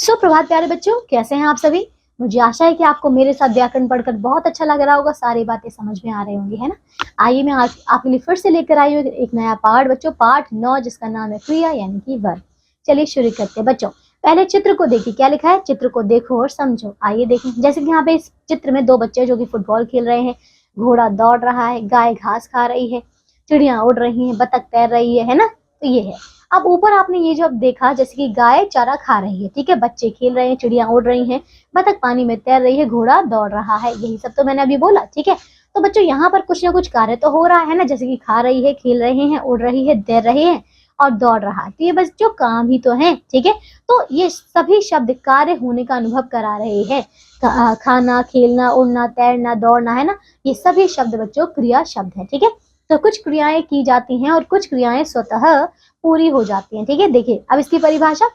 सुप्रभात प्यारे बच्चों, कैसे हैं आप सभी। मुझे आशा है कि आपको मेरे साथ व्याकरण पढ़कर बहुत अच्छा लग रहा होगा, सारी बातें समझ में आ रही होंगी, है ना। आइए मैं आपके लिए फिर से लेकर आई हूँ एक नया पाठ बच्चों, पाठ 9, जिसका नाम है क्रिया यानी कि वर्ब। चलिए शुरू करते हैं बच्चों। पहले चित्र को देखिए, क्या लिखा है, चित्र को देखो और समझो। आइए देखें, जैसे कि यहाँ पे इस चित्र में दो बच्चे जो कि फुटबॉल खेल रहे हैं, घोड़ा दौड़ रहा है, गाय घास खा रही है, चिड़िया उड़ रही है, बतख तैर रही है ना। तो ये है। अब ऊपर आपने ये जो अब देखा, जैसे कि गाय चारा खा रही है, ठीक है, बच्चे खेल रहे हैं, चिड़िया उड़ रही हैं, बतख पानी में तैर रही है, घोड़ा दौड़ रहा है, यही सब तो मैंने अभी बोला, ठीक है। तो बच्चों यहाँ पर कुछ ना कुछ कार्य तो हो रहा है ना, जैसे कि खा रही है, खेल रहे हैं, उड़ रही है, तैर रहे हैं और दौड़ रहा है। तो ये बच्चों काम ही तो है, ठीक है। तो ये सभी शब्द कार्य होने का अनुभव करा रहे हैं। खाना, खेलना, उड़ना, तैरना, दौड़ना, है ना, ये सभी शब्द बच्चों क्रिया शब्द है, ठीक है। तो कुछ क्रियाएं की जाती हैं और कुछ क्रियाएं स्वतः पूरी हो जाती हैं, ठीक है। देखिए अब इसकी परिभाषा,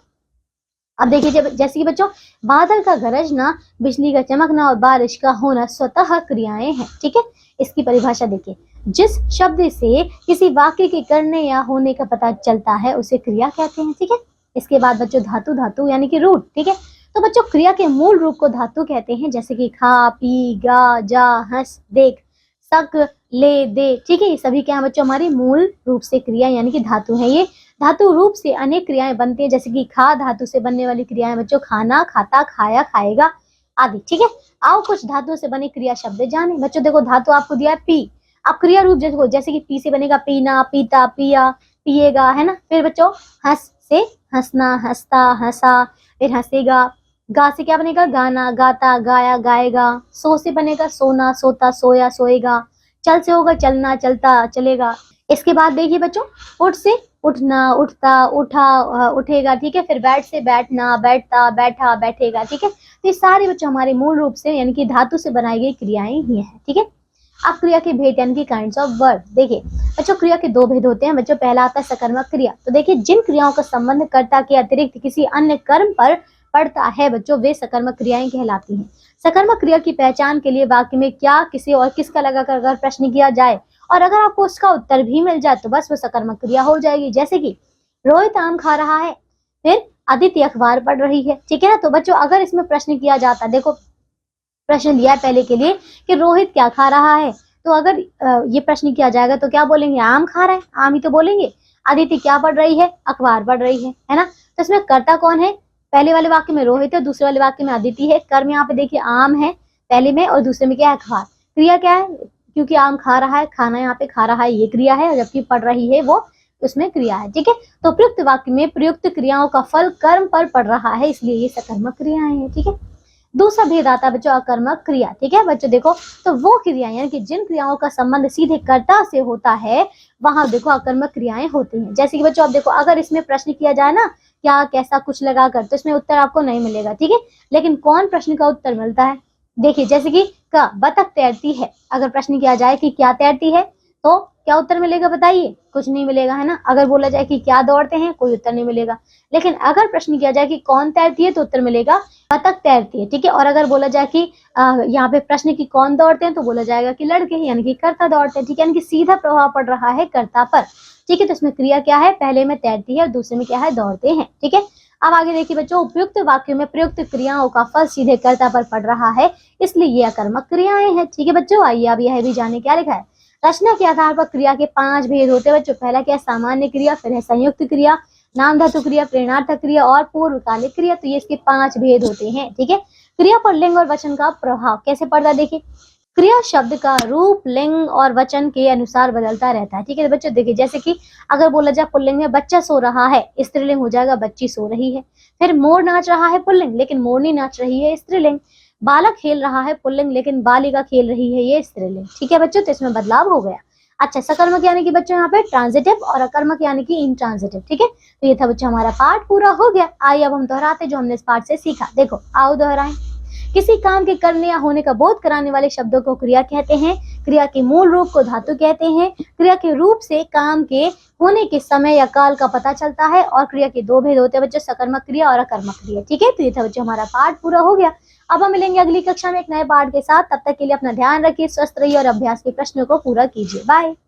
अब देखिए जैसे कि बच्चों बादल का गरजना, बिजली का चमकना और बारिश का होना स्वतः क्रियाएं हैं, ठीक है। इसकी परिभाषा देखिए, जिस शब्द से किसी वाक्य के करने या होने का पता चलता है उसे क्रिया कहते हैं, ठीक है। इसके बाद बच्चों धातु, धातु यानी कि रूट, ठीक है। तो बच्चों क्रिया के मूल रूप को धातु कहते हैं, जैसे कि खा, पी, गा, जा, हंस, देख, सक, ले, दे, ठीक है। ये सभी क्या है बच्चों, हमारी मूल रूप से क्रिया यानी कि धातु है। ये धातु रूप से अनेक क्रियाएं बनती हैं, जैसे कि खा धातु से बनने वाली क्रियाएं बच्चों, खाना, खाता, खाया, खाएगा आदि, ठीक है। आओ कुछ धातुओं से बने क्रिया शब्द जाने बच्चों। देखो धातु आपको दिया है पी, अब क्रिया रूप देखो, जैसे कि पी से बनेगा पीना, पीता, पिया, पिएगा, है ना। फिर बच्चों हंस से हंसना, हंसता, हंसा, फिर हंसेगा। गा से क्या बनेगा, गाना, गाता, गाया, गाएगा। सो से बनेगा सोना, सोता, सोया, सोएगा। चल से होगा चलना, चलता, चलेगा। इसके बाद देखिए बच्चों उठ से उठना, उठता, उठा, उठेगा, ठीक है। फिर बैठ से बैठना, बैठता, बैठा, बैठेगा, ठीक है। तो ये सारे बच्चों हमारे मूल रूप से यानी कि धातु से बनाई गई क्रियाएं ही हैं, ठीक है। अब क्रिया के भेद यानी कि काइंड्स ऑफ वर्ब। देखिए बच्चों क्रिया के दो भेद होते हैं बच्चों। पहला आता है सकर्मक क्रिया। तो देखिए जिन क्रियाओं का संबंध कर्ता के अतिरिक्त किसी अन्य कर्म पर पड़ता है बच्चों, वे सकर्मक क्रियाएं कहलाती हैं। सकर्मक क्रिया की पहचान के लिए वाक्य में क्या, किसी और किसका लगाकर अगर प्रश्न किया जाए और अगर आपको उसका उत्तर भी मिल जाए तो बस वो सकर्मक क्रिया हो जाएगी। जैसे कि रोहित आम खा रहा है, फिर अदिति अखबार पढ़ रही है, ठीक है ना। तो बच्चों अगर इसमें प्रश्न किया जाता, देखो प्रश्न दिया है पहले के लिए कि रोहित क्या खा रहा है, तो अगर ये प्रश्न किया जाएगा तो क्या बोलेंगे, आम खा रहा है, आम ही तो बोलेंगे। अदिति क्या पढ़ रही है, अखबार पढ़ रही है ना। तो इसमें कर्ता कौन है, पहले वाले वाक्य में रोहित है, दूसरे वाले वाक्य में अदिति है। कर्म यहाँ पे देखिए आम है पहले में और दूसरे में क्या है, अखबार। क्रिया क्या है, क्योंकि आम खा रहा है, खाना यहाँ पे खा रहा है, ये क्रिया है, और जबकि पढ़ रही है वो उसमें क्रिया है, ठीक है। तो प्रयुक्त वाक्य में प्रयुक्त क्रियाओं का फल कर्म पर पड़ रहा है, इसलिए ये सकर्मक क्रियाएं हैं, ठीक है। दूसरा भेद आता है बच्चों अकर्मक क्रिया, ठीक है बच्चों। देखो तो वो क्रियाएं यानी कि जिन क्रियाओं का संबंध सीधे कर्ता से होता है वहां देखो अकर्मक क्रियाएं होती हैं। जैसे कि बच्चों अब देखो अगर इसमें प्रश्न किया जाए ना क्या, कैसा, कुछ लगाकर, तो इसमें उत्तर आपको नहीं मिलेगा, ठीक है। लेकिन कौन प्रश्न का उत्तर मिलता है, देखिए जैसे कि का बतख तैरती है, अगर प्रश्न किया जाए कि क्या तैरती है तो क्या उत्तर मिलेगा, बताइए, कुछ नहीं मिलेगा, है ना। अगर बोला जाए कि क्या दौड़ते हैं, कोई उत्तर नहीं मिलेगा। लेकिन अगर प्रश्न किया जाए कि कौन तैरती है तो उत्तर मिलेगा बतख तैरती है, ठीक है। और अगर बोला जाए कि यहाँ पे प्रश्न की कौन दौड़ते हैं तो बोला जाएगा कि लड़के यानी कि कर्ता दौड़ते हैं, ठीक है। यानी कि सीधा प्रभाव पड़ रहा है कर्ता पर, ठीक है। तो इसमें क्रिया क्या है, पहले में तैरती है और दूसरे में क्या है, दौड़ते हैं, ठीक है। अब आगे देखिए बच्चों, उपयुक्त वाक्यों में प्रयुक्त क्रियाओं का फल सीधे कर्ता पर पड़ रहा है, इसलिए ये अकर्मक क्रियाएं हैं, ठीक है बच्चों। आइए अब यह भी जाने क्या लिखा है। रचना के आधार पर क्रिया के 5 भेद होते हैं बच्चों। पहला क्या है, सामान्य क्रिया, फिर है संयुक्त क्रिया, नाम धातु क्रिया, प्रेरणार्थक क्रिया और पूर्वकालिक क्रिया। तो ये इसके 5 भेद होते हैं, ठीक है। क्रिया पर लिंग और वचन का प्रभाव कैसे पड़ता है, देखिए क्रिया शब्द का रूप लिंग और वचन के अनुसार बदलता रहता है, ठीक है बच्चों। देखिए जैसे कि अगर बोला जाए पुल्लिंग में बच्चा सो रहा है, स्त्रीलिंग हो जाएगा बच्ची सो रही है। फिर मोर नाच रहा है पुल्लिंग, लेकिन मोरनी नाच रही है स्त्रीलिंग। बालक खेल रहा है पुल्लिंग, लेकिन बालिका खेल रही है ये स्त्रीलिंग, ठीक है बच्चों। तो इसमें बदलाव हो गया। अच्छा सकर्मक यानी कि बच्चों यहाँ पे ट्रांजिटिव और अकर्मक यानी कि इंट्रांजिटिव, ठीक है। तो ये था बच्चों हमारा पाठ पूरा हो गया। आइए अब हम दोहराते जो हमने इस पाठ से सीखा। देखो आओ दोहराएं। किसी काम के करने या होने का बोध कराने वाले शब्दों को क्रिया कहते हैं। क्रिया के मूल रूप को धातु कहते हैं। क्रिया के रूप से काम के होने के समय या काल का पता चलता है। और क्रिया के दो भेद होते हैं बच्चों, सकर्मक क्रिया और अकर्मक क्रिया, ठीक है। तो ये था बच्चों हमारा पाठ पूरा हो गया। अब हम मिलेंगे अगली कक्षा में एक नए पाठ के साथ। तब तक के लिए अपना ध्यान रखिए, स्वस्थ रहिए और अभ्यास के प्रश्नों को पूरा कीजिए। बाय।